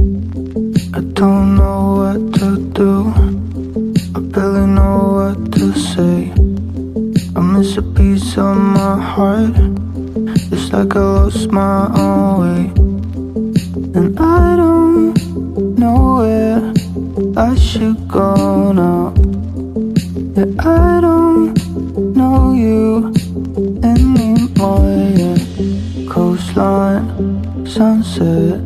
I don't know what to do, I barely know what to say. I miss a piece of my heart, it's like I lost my own way. And I don't know where I should go now. Yeah, I don't know you anymore, yeah. Coastline, sunset,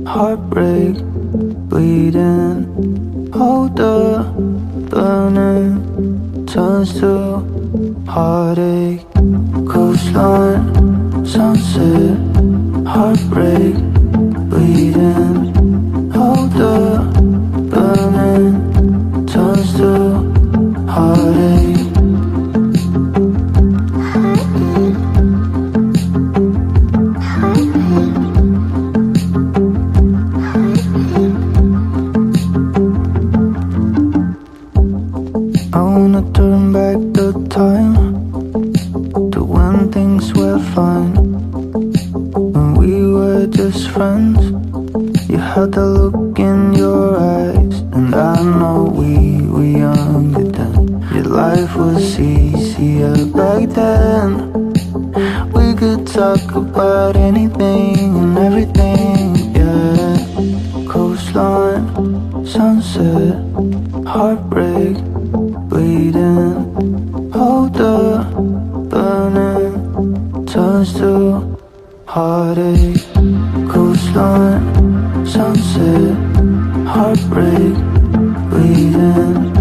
heartbreak, bleeding. Hold the burning turns to heartache. Coastline, sunset, heartbreak, bleeding. Hold the burning turns to heartache. I wanna turn back the time to when things were fine, when we were just friends. You had the look in your eyes, and I know we were younger then. Your life was easier back then. We could talk about anything and everything, yeah. Coastline, sunset, heartbreak, bleeding. Hold the burning turns to heartache. Coastline, sunset, heartbreak, bleeding.